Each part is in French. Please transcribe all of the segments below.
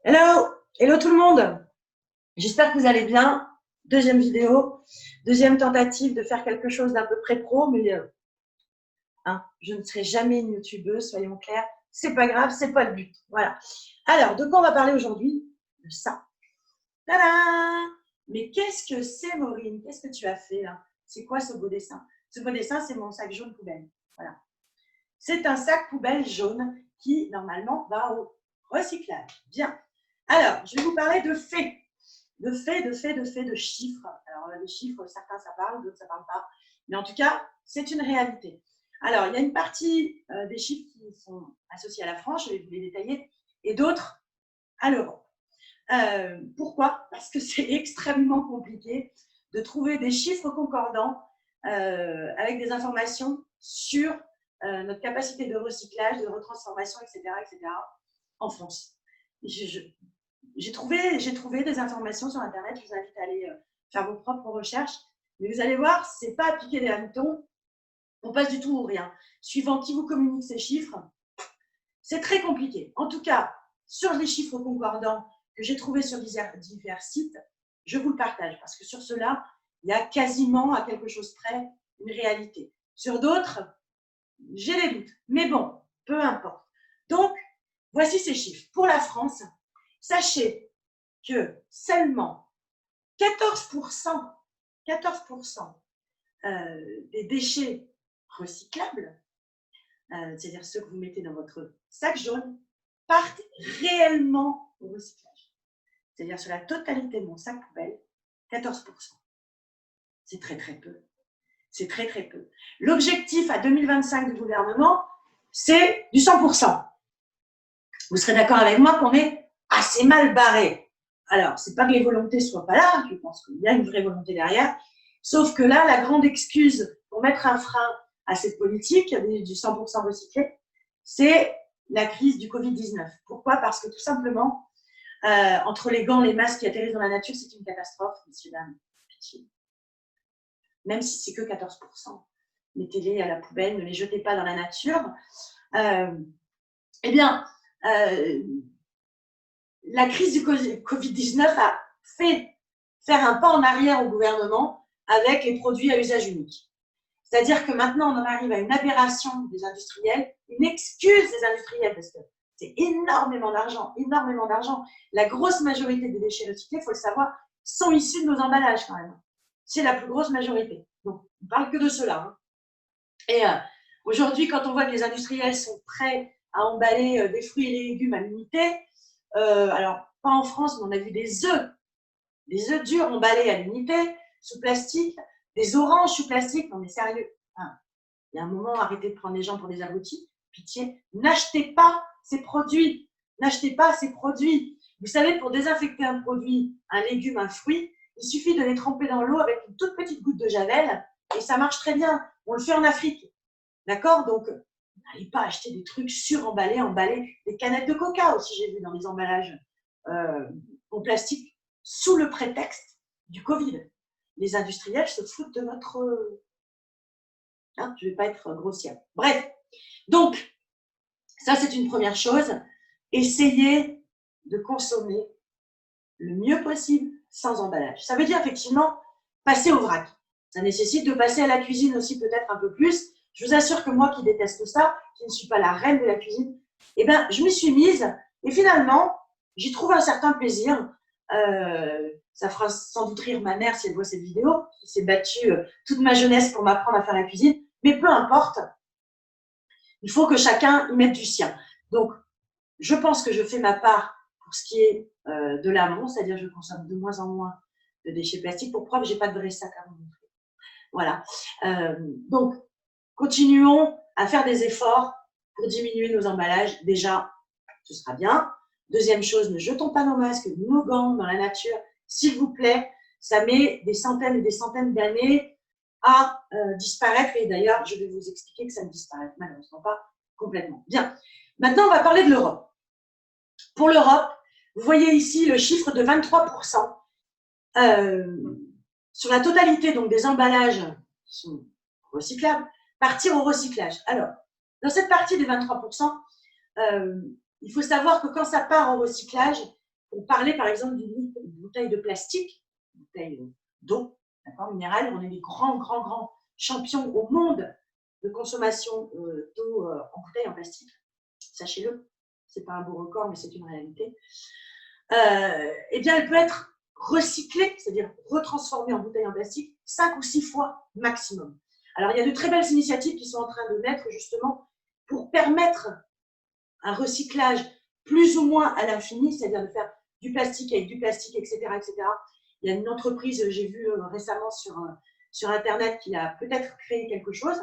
Hello, hello tout le monde. J'espère que vous allez bien. Deuxième vidéo, deuxième tentative de faire quelque chose d'un peu près pro, mais je ne serai jamais une youtubeuse, soyons clairs. C'est pas grave, c'est pas le but. Voilà. Alors, de quoi on va parler aujourd'hui? De ça. Tada! Mais qu'est-ce que c'est, Maureen? Qu'est-ce que tu as fait là? C'est quoi ce beau dessin? Ce beau dessin, c'est mon sac jaune poubelle. Voilà. C'est un sac poubelle jaune qui, normalement, va au recyclage. Bien. Alors, je vais vous parler de faits. De chiffres. Alors, les chiffres, certains, ça parle, d'autres, ça ne parle pas. Mais en tout cas, c'est une réalité. Alors, il y a une partie des chiffres qui sont associés à la France, je vais vous les détailler, et d'autres à l'Europe. Pourquoi? Parce que c'est extrêmement compliqué de trouver des chiffres concordants avec des informations sur notre capacité de recyclage, de retransformation, etc. en France. J'ai trouvé des informations sur Internet, je vous invite à aller faire vos propres recherches, mais vous allez voir, ce n'est pas appliquer des hannetons, on passe du tout ou rien. Suivant qui vous communique ces chiffres, c'est très compliqué. En tout cas, sur les chiffres concordants que j'ai trouvés sur divers sites, je vous le partage, parce que sur ceux-là, il y a quasiment à quelque chose près une réalité. Sur d'autres, j'ai des doutes, mais bon, peu importe. Donc, voici ces chiffres. Pour la France, sachez que seulement 14% des déchets recyclables, c'est-à-dire ceux que vous mettez dans votre sac jaune, partent réellement au recyclage. C'est-à-dire sur la totalité de mon sac poubelle, 14%. C'est très très peu. C'est très très peu. L'objectif à 2025 du gouvernement, c'est du 100%. Vous serez d'accord avec moi qu'on est assez mal barré. Alors, c'est pas que les volontés soient pas là, je pense qu'il y a une vraie volonté derrière, sauf que là, la grande excuse pour mettre un frein à cette politique du 100% recyclé, c'est la crise du Covid-19. Pourquoi? Parce que tout simplement, entre les gants, les masques qui atterrissent dans la nature, c'est une catastrophe, messieurs, dames. Pitié. Même si c'est que 14%. Mettez-les à la poubelle, ne les jetez pas dans la nature. Eh bien, la crise du Covid-19 a fait faire un pas en arrière au gouvernement avec les produits à usage unique. C'est-à-dire que maintenant, on en arrive à une aberration des industriels, une excuse des industriels, parce que c'est énormément d'argent, énormément d'argent. La grosse majorité des déchets recyclés, il faut le savoir, sont issus de nos emballages quand même. C'est la plus grosse majorité. Donc, on ne parle que de cela. Hein. Et aujourd'hui, quand on voit que les industriels sont prêts à emballer des fruits et des légumes à l'unité, alors pas en France, mais on a vu des œufs durs emballés à l'unité, sous plastique, des oranges sous plastique. Non mais sérieux, il y a un moment, arrêtez de prendre les gens pour des abrutis. Pitié, n'achetez pas ces produits. N'achetez pas ces produits. Vous savez, pour désinfecter un produit, un légume, un fruit, il suffit de les tremper dans l'eau avec une toute petite goutte de javel et ça marche très bien. On le fait en Afrique. D'accord? Donc, n'allez pas acheter des trucs suremballés, emballés. Des canettes de coca aussi, j'ai vu dans les emballages en plastique, sous le prétexte du Covid. Les industriels se foutent de notre... je ne vais pas être grossière. Bref, donc, ça c'est une première chose. Essayez de consommer le mieux possible sans emballage. Ça veut dire effectivement passer au vrac. Ça nécessite de passer à la cuisine aussi peut-être un peu plus. Je vous assure que moi qui déteste ça, qui ne suis pas la reine de la cuisine, eh ben, je m'y suis mise et finalement, j'y trouve un certain plaisir. Ça fera sans doute rire ma mère si elle voit cette vidéo, qui s'est battue toute ma jeunesse pour m'apprendre à faire la cuisine. Mais peu importe, il faut que chacun y mette du sien. Donc, je pense que je fais ma part pour ce qui est de l'amont, c'est-à-dire je consomme de moins en moins de déchets plastiques. Pour preuve, je n'ai pas de vrai sac à vous montrer. Voilà. Donc, continuons à faire des efforts pour diminuer nos emballages. Déjà, ce sera bien. Deuxième chose, ne jetons pas nos masques, nos gants dans la nature. S'il vous plaît, ça met des centaines et des centaines d'années à disparaître. Et d'ailleurs, je vais vous expliquer que ça ne disparaît malheureusement pas complètement. Bien. Maintenant, on va parler de l'Europe. Pour l'Europe, vous voyez ici le chiffre de 23% sur la totalité donc, des emballages qui sont recyclables, partir au recyclage. Alors, dans cette partie des 23%, il faut savoir que quand ça part au recyclage, pour parler par exemple d'une bouteille de plastique, une bouteille d'eau, d'accord, minérale, on est les grands champions au monde de consommation d'eau en bouteille en plastique. Sachez-le, ce n'est pas un beau record, mais c'est une réalité. Eh bien, elle peut être recyclée, c'est-à-dire retransformée en bouteille en plastique 5 ou 6 fois maximum. Alors, il y a de très belles initiatives qui sont en train de naître justement pour permettre un recyclage plus ou moins à l'infini, c'est-à-dire de faire du plastique avec du plastique, etc., etc. Il y a une entreprise, j'ai vu récemment sur Internet, qui a peut-être créé quelque chose,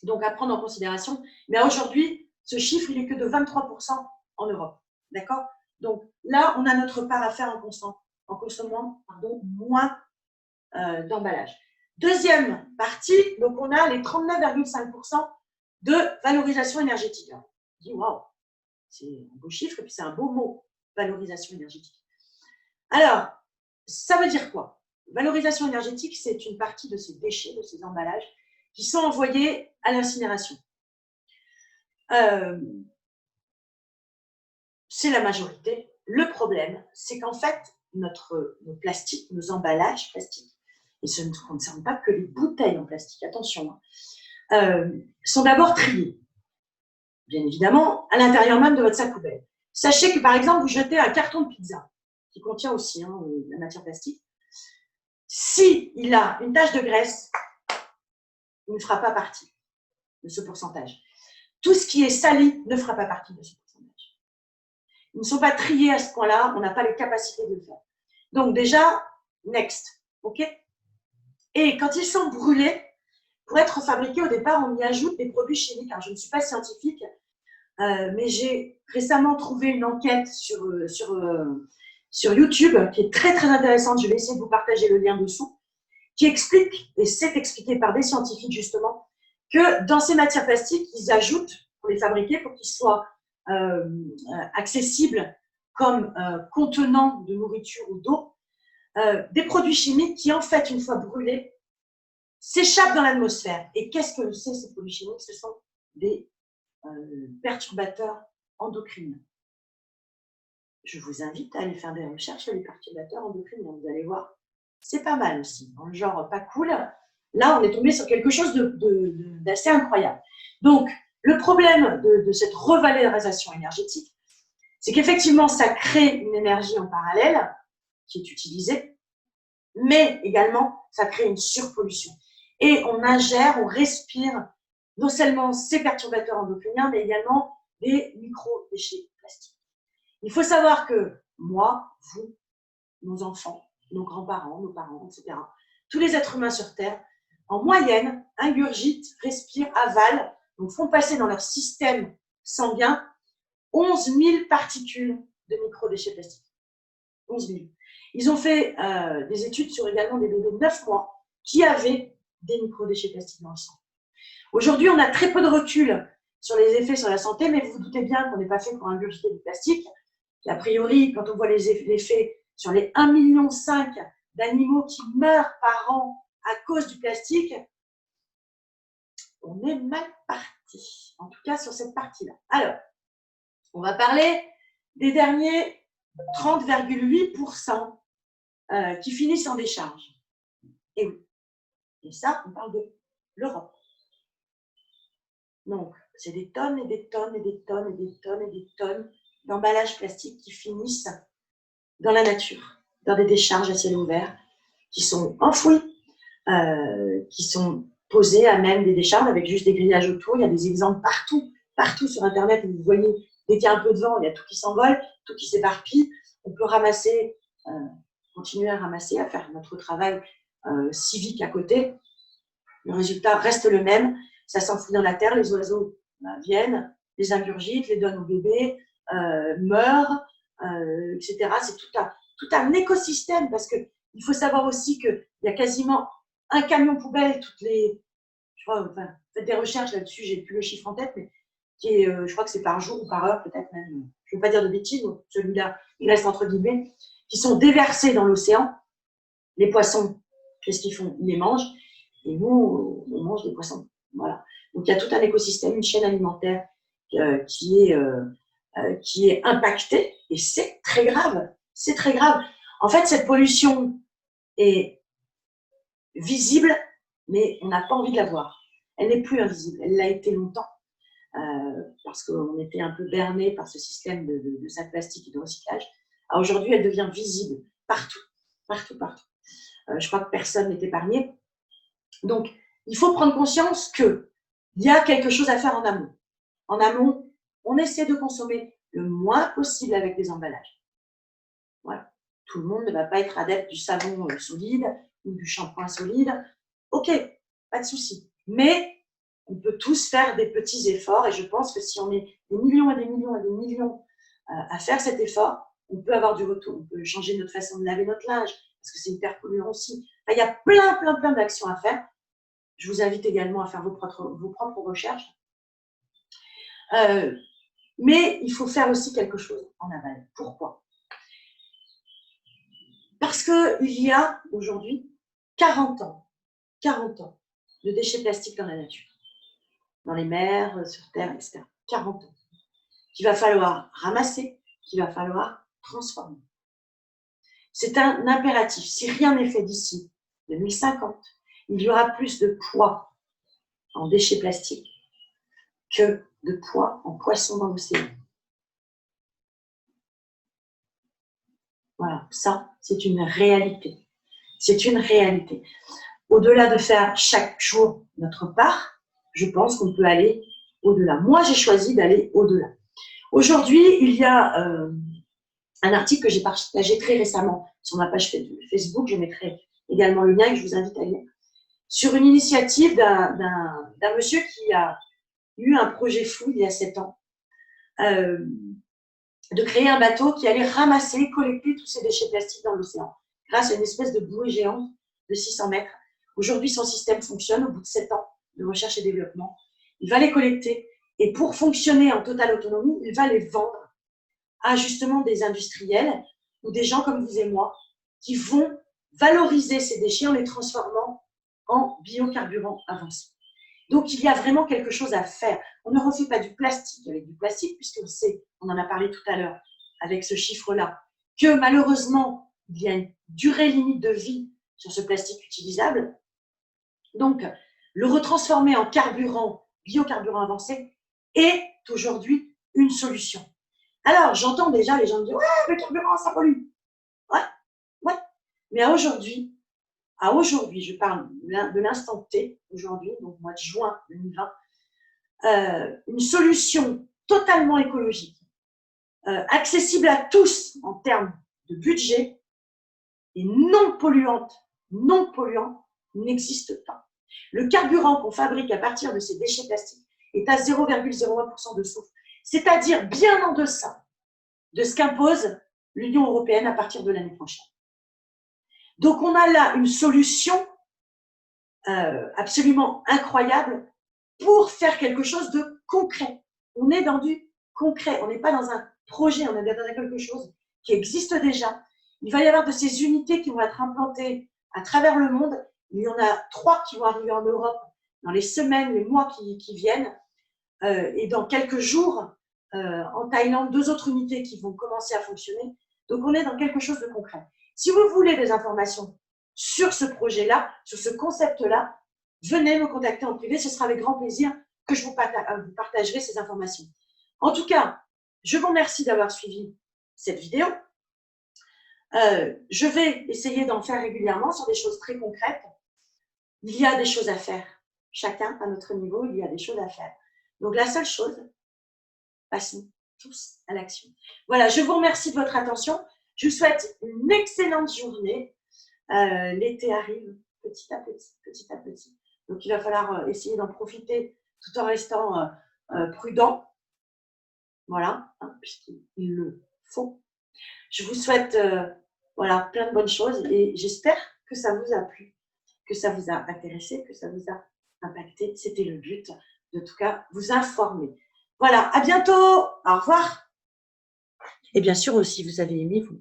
donc à prendre en considération. Mais aujourd'hui, ce chiffre, il n'est que de 23% en Europe. D'accord? Donc là, on a notre part à faire en consommant moins d'emballage. Deuxième partie, donc on a les 39,5% de valorisation énergétique. On dit, waouh, c'est un beau chiffre et puis c'est un beau mot, valorisation énergétique. Alors, ça veut dire quoi? Valorisation énergétique, c'est une partie de ces déchets, de ces emballages, qui sont envoyés à l'incinération. C'est la majorité. Le problème, c'est qu'en fait, nos plastiques, nos emballages plastiques, et ce ne concerne pas que les bouteilles en plastique, attention, sont d'abord triés, bien évidemment, à l'intérieur même de votre sac poubelle. Sachez que, par exemple, vous jetez un carton de pizza, qui contient aussi la matière plastique. S'il a une tache de graisse, il ne fera pas partie de ce pourcentage. Tout ce qui est sali ne fera pas partie de ce pourcentage. Ils ne sont pas triés à ce point-là, on n'a pas les capacités de le faire. Donc déjà, next, ok? Et quand ils sont brûlés, pour être fabriqués au départ, on y ajoute des produits chimiques. Alors, je ne suis pas scientifique, mais j'ai récemment trouvé une enquête sur YouTube qui est très très intéressante. Je vais essayer de vous partager le lien dessous, qui explique, et c'est expliqué par des scientifiques justement, que dans ces matières plastiques, ils ajoutent, pour les fabriquer, pour qu'ils soient accessibles comme contenants de nourriture ou d'eau, des produits chimiques qui, en fait, une fois brûlés, s'échappent dans l'atmosphère. Et qu'est-ce que c'est ces produits chimiques? Ce sont des perturbateurs endocriniens. Je vous invite à aller faire des recherches sur les perturbateurs endocriniens. Vous allez voir, c'est pas mal aussi. Dans le genre pas cool, là, on est tombé sur quelque chose d'assez incroyable. Donc, le problème de cette revalorisation énergétique, c'est qu'effectivement, ça crée une énergie en parallèle qui est utilisée, mais également, ça crée une surpollution. Et on ingère, on respire non seulement ces perturbateurs endocriniens, mais également des micro-déchets plastiques. Il faut savoir que moi, vous, nos enfants, nos grands-parents, nos parents, etc., tous les êtres humains sur Terre, en moyenne, ingurgitent, respirent, avalent, donc font passer dans leur système sanguin 11 000 particules de micro-déchets plastiques. 11 000. Ils ont fait des études sur également des bébés de 9 mois qui avaient des micro-déchets plastiques dans le sang. Aujourd'hui, on a très peu de recul sur les effets sur la santé, mais vous vous doutez bien qu'on n'est pas fait pour ingurgiter du plastique. Et a priori, quand on voit les effets sur les 1,5 million d'animaux qui meurent par an à cause du plastique, on est mal parti, en tout cas sur cette partie-là. Alors, on va parler des derniers 30,8% qui finissent en décharge. Et oui, et ça, on parle de l'Europe. Donc, c'est des tonnes et des tonnes et des tonnes et des tonnes et des tonnes d'emballages plastiques qui finissent dans la nature, dans des décharges à ciel ouvert, qui sont enfouies, qui sont posées à même des décharges avec juste des grillages autour. Il y a des exemples partout sur Internet où vous voyez, dès qu'il y a un peu de vent, il y a tout qui s'envole, tout qui s'éparpille. On peut ramasser, continuer à ramasser, à faire notre travail civique à côté. Le résultat reste le même. Ça s'enfouit dans la terre, les oiseaux viennent, les ingurgitent, les donnent aux bébés, meurent, etc. C'est tout un écosystème parce qu'il faut savoir aussi qu'il y a quasiment un camion poubelle toutes les… Je crois, enfin, faites des recherches là-dessus, j'ai plus le chiffre en tête, mais qui est, je crois que c'est par jour ou par heure peut-être même, je ne veux pas dire de bêtises, donc celui-là, il reste entre guillemets, qui sont déversés dans l'océan. Les poissons, qu'est-ce qu'ils font? Ils les mangent, et nous, on mange des poissons. Voilà. Donc il y a tout un écosystème, une chaîne alimentaire qui est impactée, et c'est très grave. C'est très grave. En fait, cette pollution est visible, mais on n'a pas envie de la voir. Elle n'est plus invisible. Elle l'a été longtemps parce qu'on était un peu berné par ce système de sacs plastiques et de recyclage. Aujourd'hui, elle devient visible partout, partout, partout. Je crois que personne n'est épargné. Donc, il faut prendre conscience qu'il y a quelque chose à faire en amont. En amont, on essaie de consommer le moins possible avec des emballages. Voilà. Tout le monde ne va pas être adepte du savon solide ou du shampoing solide. Ok, pas de souci. Mais on peut tous faire des petits efforts et je pense que si on met des millions et des millions et des millions à faire cet effort, on peut avoir du retour. On peut changer notre façon de laver notre linge parce que c'est hyper polluant aussi. Enfin, il y a plein d'actions à faire. Je vous invite également à faire vos propres recherches. Mais il faut faire aussi quelque chose en aval. Pourquoi? Parce qu'il y a aujourd'hui 40 ans de déchets plastiques dans la nature, dans les mers, sur Terre, etc. 40 ans. Qu'il va falloir ramasser, qu'il va falloir transformer. C'est un impératif. Si rien n'est fait d'ici 2050, il y aura plus de poids en déchets plastiques que de poids en poissons dans l'océan. Voilà, ça, c'est une réalité. C'est une réalité. Au-delà de faire chaque jour notre part, je pense qu'on peut aller au-delà. Moi, j'ai choisi d'aller au-delà. Aujourd'hui, il y a un article que j'ai partagé très récemment sur ma page Facebook. Je mettrai également le lien et je vous invite à lire. Sur une initiative d'un monsieur qui a eu un projet fou il y a 7 ans. De créer un bateau qui allait ramasser, collecter tous ces déchets plastiques dans l'océan, grâce à une espèce de bouée géante de 600 mètres. Aujourd'hui, son système fonctionne au bout de 7 ans de recherche et développement. Il va les collecter et pour fonctionner en totale autonomie, il va les vendre à justement des industriels ou des gens comme vous et moi qui vont valoriser ces déchets en les transformant en biocarburants avancés. Donc, il y a vraiment quelque chose à faire. On ne refait pas du plastique avec du plastique, puisqu'on sait, on en a parlé tout à l'heure avec ce chiffre-là, que malheureusement, il y a une durée limite de vie sur ce plastique utilisable. Donc, le retransformer en carburant, biocarburant avancé, est aujourd'hui une solution. Alors, j'entends déjà les gens me dire « Ouais, le carburant, ça pollue !» Ouais. Mais à aujourd'hui, je parle de l'instant T, aujourd'hui, donc mois de juin 2020, une solution totalement écologique, accessible à tous en termes de budget et non polluant, n'existe pas. Le carburant qu'on fabrique à partir de ces déchets plastiques est à 0,01% de soufre, c'est-à-dire bien en deçà de ce qu'impose l'Union européenne à partir de l'année prochaine. Donc, on a là une solution absolument incroyable pour faire quelque chose de concret. On est dans du concret, on n'est pas dans un projet, on est dans quelque chose qui existe déjà. Il va y avoir de ces unités qui vont être implantées à travers le monde. Il y en a 3 qui vont arriver en Europe dans les semaines, les mois qui viennent. Et dans quelques jours, en Thaïlande, 2 autres unités qui vont commencer à fonctionner. Donc, on est dans quelque chose de concret. Si vous voulez des informations sur ce projet-là, sur ce concept-là, venez me contacter en privé. Ce sera avec grand plaisir que je vous partagerai ces informations. En tout cas, je vous remercie d'avoir suivi cette vidéo. Je vais essayer d'en faire régulièrement sur des choses très concrètes. Il y a des choses à faire. Chacun à notre niveau, il y a des choses à faire. Donc, la seule chose, passons tous à l'action. Voilà, je vous remercie de votre attention. Je vous souhaite une excellente journée. L'été arrive petit à petit. Donc, il va falloir essayer d'en profiter tout en restant prudent. Voilà, hein, puisqu'il le faut. Je vous souhaite voilà, plein de bonnes choses et j'espère que ça vous a plu, que ça vous a intéressé, que ça vous a impacté. C'était le but, de tout cas, vous informer. Voilà, à bientôt. Au revoir. Et bien sûr aussi, vous avez aimé, vous